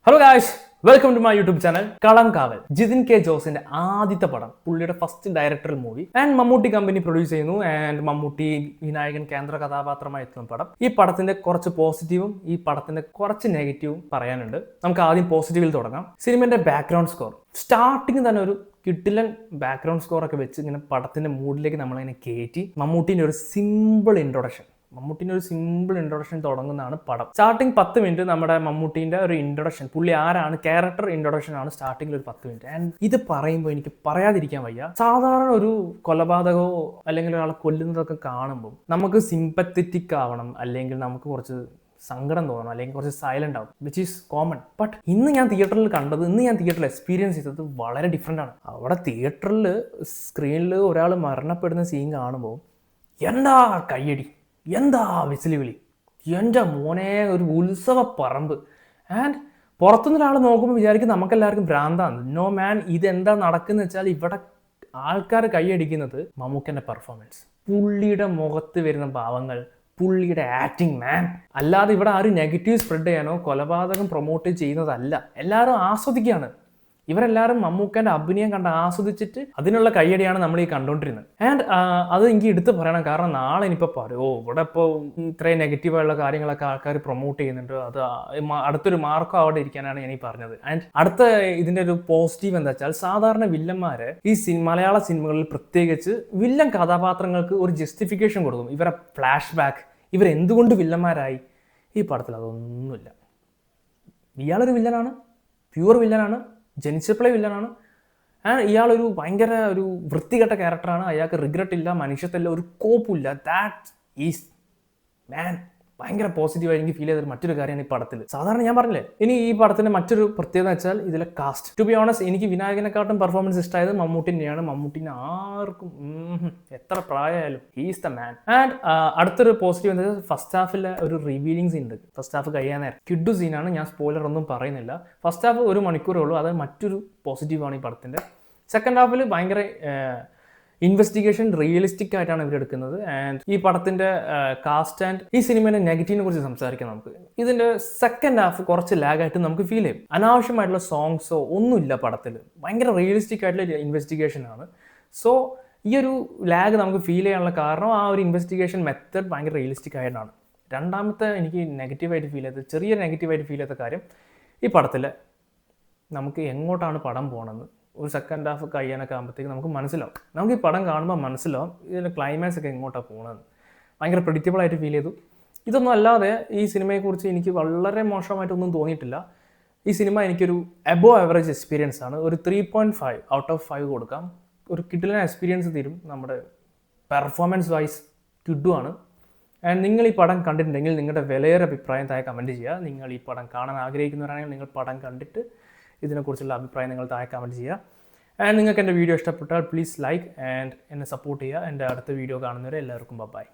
Hello guys, welcome to my YouTube channel Kalamkaval. Jithin K ജോസിന്റെ ആദ്യത്തെ പടം, പുള്ളിയുടെ first directorial movie and Mammootty company produce ചെയ്യുന്നു. ആൻഡ് മമ്മൂട്ടി വിനായകൻ കേന്ദ്ര കഥാപാത്രമായി എത്തുന്ന പടം. ഈ പടത്തിന്റെ കുറച്ച് പോസിറ്റീവും ഈ പടത്തിന്റെ കുറച്ച് നെഗറ്റീവും പറയാനുണ്ട്. നമുക്ക് ആദ്യം പോസിറ്റീവിൽ തുടങ്ങാം. സിനിമന്റെ ബാക്ക്ഗ്രൗണ്ട് സ്കോർ സ്റ്റാർട്ടിങ് തന്നെ ഒരു കിട്ടിലൻ ബാക്ക്ഗ്രൗണ്ട് സ്കോർ ഒക്കെ വെച്ച് ഇങ്ങനെ പടത്തിന്റെ മൂഡിലേക്ക് നമ്മളിങ്ങനെ കയറ്റി മമ്മൂട്ടിന്റെ ഒരു സിമ്പിൾ ഇൻട്രൊഡക്ഷൻ തുടങ്ങുന്നതാണ് പടം. സ്റ്റാർട്ടിങ് 10 മിനിറ്റ് നമ്മുടെ മമ്മൂട്ടിന്റെ ഒരു ഇൻട്രൊഡക്ഷൻ, പുള്ളി ആരാണ്, ക്യാരക്ടർ ഇൻട്രൊഡക്ഷൻ ആണ് സ്റ്റാർട്ടിങ്ങിൽ ഒരു 10 മിനിറ്റ്. ആൻഡ് ഇത് പറയുമ്പോൾ എനിക്ക് പറയാതിരിക്കാൻ വയ്യ. സാധാരണ ഒരു കൊലപാതകമോ അല്ലെങ്കിൽ ഒരാളെ കൊല്ലുന്നതൊക്കെ കാണുമ്പോൾ നമുക്ക് സിമ്പത്തറ്റിക് ആവണം, അല്ലെങ്കിൽ നമുക്ക് കുറച്ച് സങ്കടം തോന്നണം, അല്ലെങ്കിൽ കുറച്ച് സൈലന്റ് ആവും, വിച്ച് ഈസ് കോമൺ. ബട്ട് ഇന്ന് ഞാൻ തിയേറ്ററിൽ എക്സ്പീരിയൻസ് ചെയ്തത് വളരെ ഡിഫറെൻ്റ് ആണ്. അവിടെ തിയേറ്ററിൽ സ്ക്രീനിൽ ഒരാൾ മരണപ്പെടുന്ന സീൻ കാണുമ്പോൾ എന്താ കയ്യടി, എന്താ വിസിലി, എൻ്റെ മോനെ ഒരു ഉത്സവ പറമ്പ്. ആൻഡ് പുറത്തുനിന്ന് ഒരാൾ നോക്കുമ്പോൾ വിചാരിക്കും നമുക്കെല്ലാവർക്കും ഭ്രാന്താണ്. നോ മാൻ, ഇതെന്താ നടക്കുന്നത് വെച്ചാൽ ഇവിടെ ആൾക്കാർ കൈയടിക്കുന്നത് മമ്മൂക്കൻ്റെ പെർഫോമൻസ്, പുള്ളിയുടെ മുഖത്ത് വരുന്ന ഭാവങ്ങൾ, പുള്ളിയുടെ ആക്ടിങ് മാൻ. അല്ലാതെ ഇവിടെ ആരും നെഗറ്റീവ് സ്പ്രെഡ് ചെയ്യാനോ കൊലപാതകം പ്രൊമോട്ട് ചെയ്യുന്നതല്ല. എല്ലാവരും ആസ്വദിക്കുകയാണ്. ഇവരെല്ലാവരും മമ്മൂക്കൻ്റെ അഭിനയം കണ്ട് ആസ്വദിച്ചിട്ട് അതിനുള്ള കയ്യടിയാണ് നമ്മൾ ഈ കണ്ടുകൊണ്ടിരുന്നത്. ആൻഡ് അത് എനിക്ക് എടുത്ത് പറയണം, കാരണം നാളെ ഇനിയിപ്പോൾ പറയോ ഇവിടെ ഇപ്പോൾ ഇത്രയും നെഗറ്റീവായുള്ള കാര്യങ്ങളൊക്കെ ആൾക്കാർ പ്രൊമോട്ട് ചെയ്യുന്നുണ്ട്, അത് അടുത്തൊരു മാർക്കോ അവിടെ ഇരിക്കാനാണ് ഞാൻ ഈ പറഞ്ഞത്. ആൻഡ് അടുത്ത ഇതിൻ്റെ ഒരു പോസിറ്റീവ് എന്താ വെച്ചാൽ, സാധാരണ വില്ലന്മാര് ഈ മലയാള സിനിമകളിൽ പ്രത്യേകിച്ച് വില്ലൻ കഥാപാത്രങ്ങൾക്ക് ഒരു ജസ്റ്റിഫിക്കേഷൻ കൊടുക്കും. ഇവരെ ഫ്ലാഷ് ബാക്ക്, ഇവരെന്തുകൊണ്ട് വില്ലന്മാരായി. ഈ പടത്തിൽ അതൊന്നുമില്ല. ഇയാളൊരു വില്ലനാണ്, പ്യൂർ വില്ലനാണ്, ജനിച്ചപ്പോഴേ വില്ലനാണ്. ഇയാളൊരു ഭയങ്കര ഒരു വൃത്തികെട്ട ക്യാരക്ടറാണ്. അയാൾക്ക് റിഗ്രറ്റ് ഇല്ല, മനുഷ്യത്തില്ല, ഒരു കോപ്പില്ല. ദാറ്റ് ഈസ് മാൻ. ഭയങ്കര പോസിറ്റീവായി എനിക്ക് ഫീൽ ചെയ്തൊരു മറ്റൊരു കാര്യമാണ് ഈ പടത്തിൽ. സാധാരണ ഞാൻ പറഞ്ഞില്ലേ, ഇനി ഈ പടത്തിന്റെ മറ്റൊരു പ്രത്യേകത വെച്ചാൽ ഇതിലെ കാസ്റ്റ്. ടു ബി ഓണസ്റ്റ്, എനിക്ക് വിനായകനെക്കാട്ടും പെർഫോമൻസ് ഇഷ്ടമായത് മമ്മൂട്ടിനെയാണ്. മമ്മൂട്ടിനെ ആർക്കും എത്ര പ്രായമായാലും ഹീസ് ദ മാൻ. ആൻഡ് അടുത്തൊരു പോസിറ്റീവ് എന്താ വെച്ചാൽ, ഫസ്റ്റ് ഹാഫിലെ ഒരു റിവീലിംഗ് സീൻ ഉണ്ട്. ഫസ്റ്റ് ഹാഫ് കഴിയാൻ നേരം കിഡു സീനാണ്. ഞാൻ സ്പോയിലർ ഒന്നും പറയുന്നില്ല. ഫസ്റ്റ് ഹാഫ് 1 മണിക്കൂറേ ഉള്ളൂ. അത് മറ്റൊരു പോസിറ്റീവാണ് ഈ പടത്തിന്റെ. സെക്കൻഡ് ഹാഫിൽ ഭയങ്കര ഇൻവെസ്റ്റിഗേഷൻ റിയലിസ്റ്റിക് ആയിട്ടാണ് ഇവരെടുക്കുന്നത്. ആൻഡ് ഈ പടത്തിന്റെ കാസ്റ്റ് ആൻഡ് ഈ സിനിമയുടെ നെഗറ്റീവിനെ കുറിച്ച് സംസാരിക്കാം നമുക്ക്. ഇതിന്റെ സെക്കൻഡ് ഹാഫ് കുറച്ച് ലാഗായിട്ട് നമുക്ക് ഫീൽ ചെയ്യും. അനാവശ്യമായിട്ടുള്ള സോങ്സോ ഒന്നുമില്ല പടത്തിൽ. ഭയങ്കര റിയലിസ്റ്റിക് ആയിട്ടുള്ള ഇൻവെസ്റ്റിഗേഷൻ ആണ്. സോ ഈ ഒരു ലാഗ് നമുക്ക് ഫീൽ ചെയ്യാനുള്ള കാരണം ആ ഒരു ഇൻവെസ്റ്റിഗേഷൻ മെത്തേഡ് ഭയങ്കര റിയലിസ്റ്റിക് ആയിട്ടാണ്. രണ്ടാമത്തെ എനിക്ക് നെഗറ്റീവായിട്ട് ഫീൽ ചെയ്തത്, ചെറിയ നെഗറ്റീവായിട്ട് ഫീൽ ചെയ്ത കാര്യം, ഈ പടത്തിൽ നമുക്ക് എങ്ങോട്ടാണ് പടം പോകണമെന്ന് ഒരു സെക്കൻഡ് ഹാഫ് കഴിയാനൊക്കെ ആകുമ്പോഴത്തേക്ക് നമുക്ക് മനസ്സിലാവും. നമുക്ക് ഈ പടം കാണുമ്പോൾ മനസ്സിലാവും ഇതിൻ്റെ ക്ലൈമാക്സ് ഒക്കെ എങ്ങോട്ടാണ് പോകുന്നത്. ഭയങ്കര പ്രെഡിക്റ്റബിളായിട്ട് ഫീൽ ചെയ്തു. ഇതൊന്നും അല്ലാതെ ഈ സിനിമയെക്കുറിച്ച് എനിക്ക് വളരെ മോശമായിട്ടൊന്നും തോന്നിയിട്ടില്ല. ഈ സിനിമ എനിക്കൊരു എബോവ് ആവറേജ് എക്സ്പീരിയൻസ് ആണ്. ഒരു 3.5 ഔട്ട് ഓഫ് 5 കൊടുക്കാം. ഒരു കിഡിലൻ എക്സ്പീരിയൻസ് തരും. നമ്മുടെ പെർഫോമൻസ് വൈസ് കിഡുവാണ്. ആൻഡ് നിങ്ങൾ ഈ പടം കണ്ടിട്ടുണ്ടെങ്കിൽ നിങ്ങളുടെ വിലയേറെ അഭിപ്രായം താഴെ കമൻറ്റ് ചെയ്യുക. നിങ്ങൾ ഈ പടം കാണാൻ ആഗ്രഹിക്കുന്നവരാണെങ്കിൽ നിങ്ങൾ പടം കണ്ടിട്ട് ഇതിനെക്കുറിച്ചുള്ള അഭിപ്രായം നിങ്ങൾ താഴെ കമൻറ്റ് ചെയ്യുക. ആൻഡ് നിങ്ങൾക്ക് എൻ്റെ വീഡിയോ ഇഷ്ടപ്പെട്ടാൽ പ്ലീസ് ലൈക്ക് ആൻഡ് എന്നെ സപ്പോർട്ട് ചെയ്യുക. എൻ്റെ അടുത്ത വീഡിയോ കാണുന്നവരെ എല്ലാവർക്കും ബൈ.